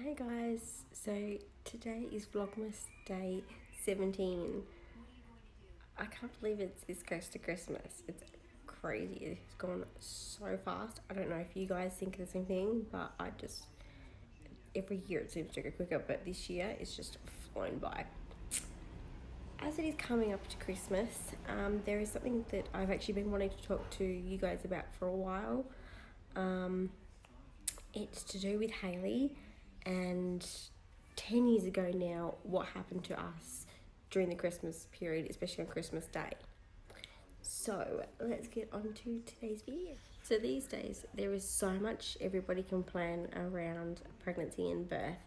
Hey guys, so today is Vlogmas day 17. I can't believe it's this close to Christmas. It's crazy. It's gone so fast. I don't know if you guys think the same thing, but every year it seems to go quicker, but this year it's just flown by. As it is coming up to Christmas, there is something that I've actually been wanting to talk to you guys about for a while. It's to do with Hayley, and 10 years ago now, what happened to us during the Christmas period, especially on Christmas Day. So let's get on to today's video. So these days, there is so much everybody can plan around pregnancy and birth,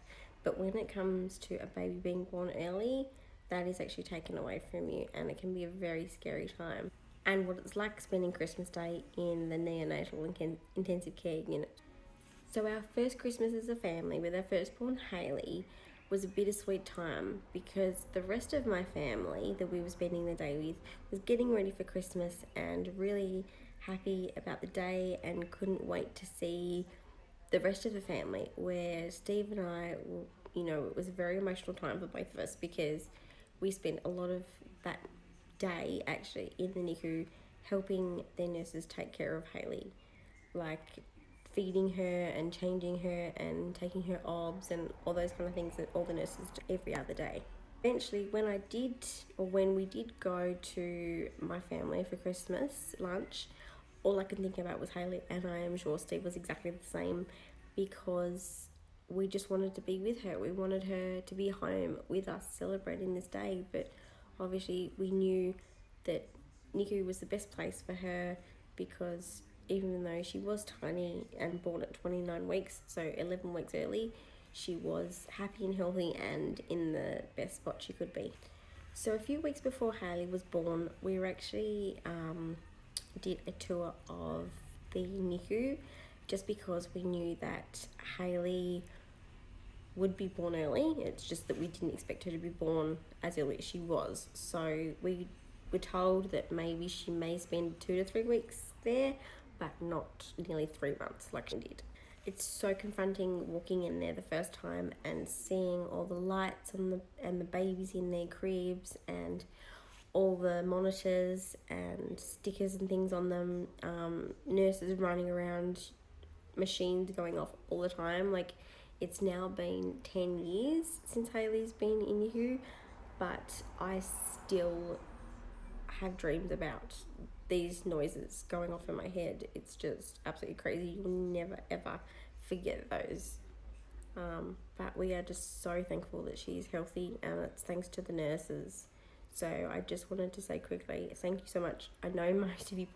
but when it comes to a baby being born early, that is actually taken away from you, and it can be a very scary time. And what it's like spending Christmas Day in the Neonatal Intensive Care Unit. So our first Christmas as a family with our firstborn Hayley was a bittersweet time because the rest of my family that we were spending the day with was getting ready for Christmas and really happy about the day and couldn't wait to see the rest of the family, where Steve and I, it was a very emotional time for both of us because we spent a lot of that day actually in the Nicu helping their nurses take care of Hayley, like feeding her and changing her and taking her obs and all those kind of things that all the nurses do every other day. Eventually, when we did go to my family for Christmas lunch, all I could think about was Hayley, and I am sure Steve was exactly the same, because we just wanted to be with her. We wanted her to be home with us celebrating this day, but obviously we knew that Nicu was the best place for her, because even though she was tiny and born at 29 weeks, so 11 weeks early, she was happy and healthy and in the best spot she could be. So a few weeks before Hayley was born, we were actually did a tour of the Nicu, just because we knew that Hayley would be born early. It's just that we didn't expect her to be born as early as she was. So we were told that maybe she may spend 2 to 3 weeks there, but not nearly 3 months like she did. It's so confronting walking in there the first time and seeing all the lights and the babies in their cribs and all the monitors and stickers and things on them, nurses running around, machines going off all the time. Like, it's now been 10 years since Hayley's been in NICU, but I still have dreams about these noises going off in my head. It's just absolutely crazy. You'll never ever forget those. But we are just so thankful that she's healthy, and it's thanks to the nurses. So I just wanted to say quickly, thank you so much. I know most of you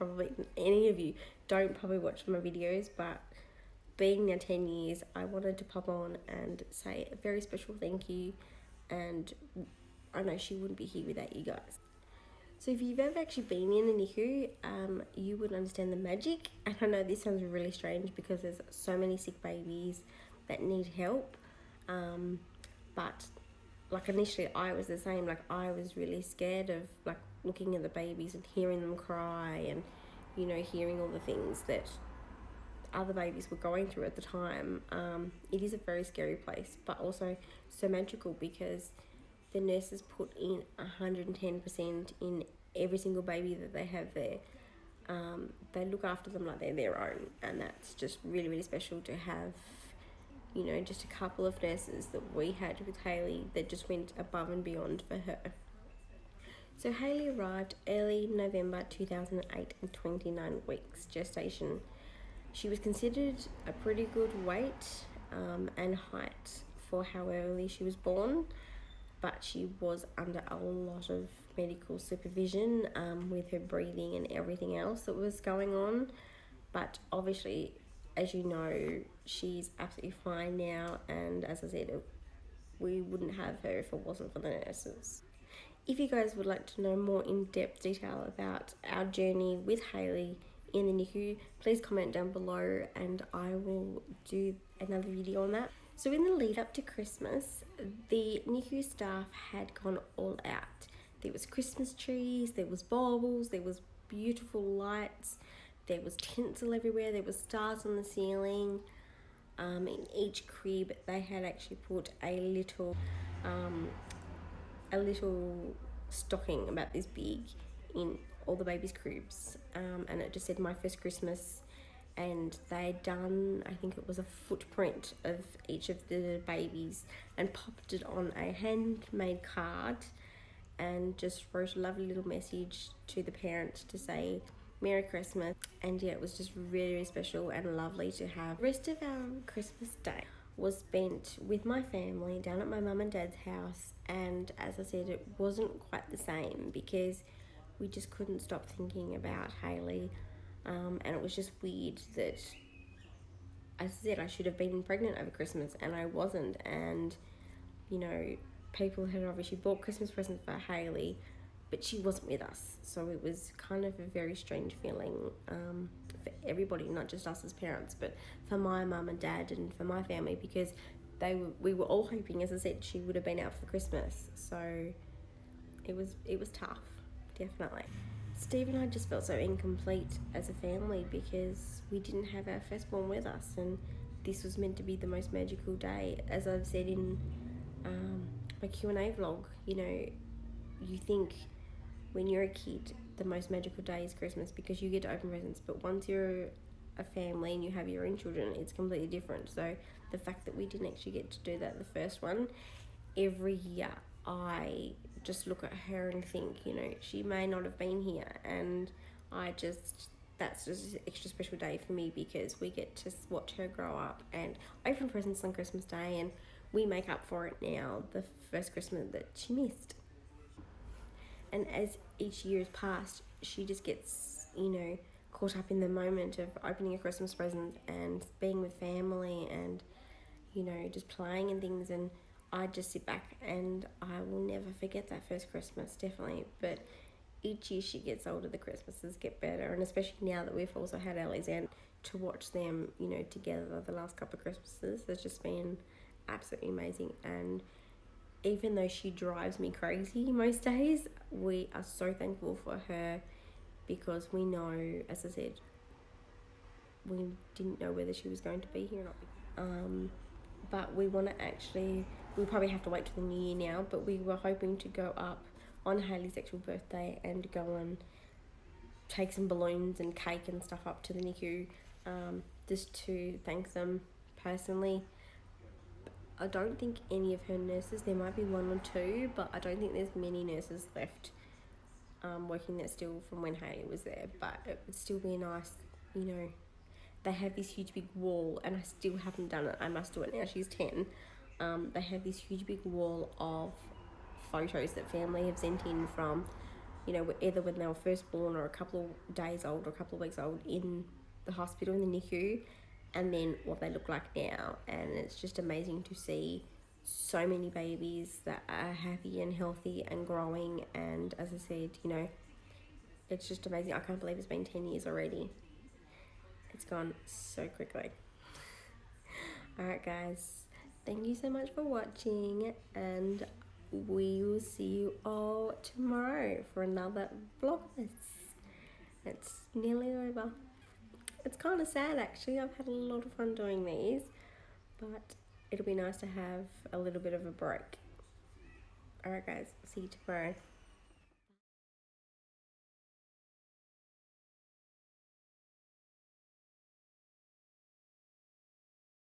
any of you don't probably watch my videos, but being now 10 years, I wanted to pop on and say a very special thank you, and I know she wouldn't be here without you guys. So if you've ever actually been in a NICU, you would understand the magic. And I know this sounds really strange because there's so many sick babies that need help. But like initially I was the same. Like, I was really scared of like looking at the babies and hearing them cry and, hearing all the things that other babies were going through at the time. It is a very scary place, but also so magical because the nurses put in 110% in every single baby that they have there. They look after them like they're their own, and that's just really, really special to have, just a couple of nurses that we had with Hayley that just went above and beyond for her. So Hayley arrived early November 2008 and 29 weeks gestation. She was considered a pretty good weight and height for how early she was born, but she was under a lot of medical supervision with her breathing and everything else that was going on. But obviously, as you know, she's absolutely fine now, and as I said, we wouldn't have her if it wasn't for the nurses. If you guys would like to know more in-depth detail about our journey with Hayley in the NICU, please comment down below and I will do another video on that. So in the lead up to Christmas, the NICU staff had gone all out. There was Christmas trees, there was baubles, there was beautiful lights, there was tinsel everywhere, there was stars on the ceiling. In each crib they had actually put a little stocking about this big in all the babies' cribs, and it just said my first Christmas, and they'd done, I think it was a footprint of each of the babies and popped it on a handmade card and just wrote a lovely little message to the parent to say Merry Christmas. And yeah, it was just really, really special and lovely to have. The rest of our Christmas day was spent with my family down at my mum and dad's house, and as I said, it wasn't quite the same because we just couldn't stop thinking about Hayley, and it was just weird that, as I said, I should have been pregnant over Christmas and I wasn't, and you know, people had obviously bought Christmas presents for Hayley, but she wasn't with us, so it was kind of a very strange feeling for everybody, not just us as parents, but for my mum and dad and for my family, because we were all hoping, as I said, she would have been out for Christmas. So it was tough, definitely. Steve and I just felt so incomplete as a family because we didn't have our firstborn with us, and this was meant to be the most magical day. As I've said in my Q&A vlog, you know, you think when you're a kid the most magical day is Christmas because you get to open presents, but once you're a family and you have your own children, it's completely different. So the fact that we didn't actually get to do that the first one, every year I just look at her and think, you know, she may not have been here, and that's just an extra special day for me because we get to watch her grow up and open presents on Christmas Day, and we make up for it now, the first Christmas that she missed. And as each year has passed, she just gets, you know, caught up in the moment of opening a Christmas present and being with family and, you know, just playing and things. And I just sit back and I will never forget that first Christmas, definitely. But each year she gets older, the Christmases get better. And especially now that we've also had Alexander, to watch them, you know, together the last couple of Christmases has just been absolutely amazing. And even though she drives me crazy most days, we are so thankful for her because we know, as I said, we didn't know whether she was going to be here or not. But we want to actually, we probably have to wait till the new year now, but we were hoping to go up on Hayley's actual birthday and go and take some balloons and cake and stuff up to the Nicu, just to thank them personally. I don't think any of her nurses, there might be one or two, but I don't think there's many nurses left working there still from when Hayley was there. But it would still be nice, you know, they have this huge big wall, and I still haven't done it. I must do it now, she's 10. They have this huge big wall of photos that family have sent in from, you know, either when they were first born or a couple of days old or a couple of weeks old in the hospital, in the NICU, and then what they look like now. And it's just amazing to see so many babies that are happy and healthy and growing. And as I said, you know, it's just amazing. I can't believe it's been 10 years already. It's gone so quickly. Alright guys, thank you so much for watching, and we will see you all tomorrow for another Vlogmas. It's nearly over. It's kind of sad actually. I've had a lot of fun doing these, but it'll be nice to have a little bit of a break. Alright guys, see you tomorrow.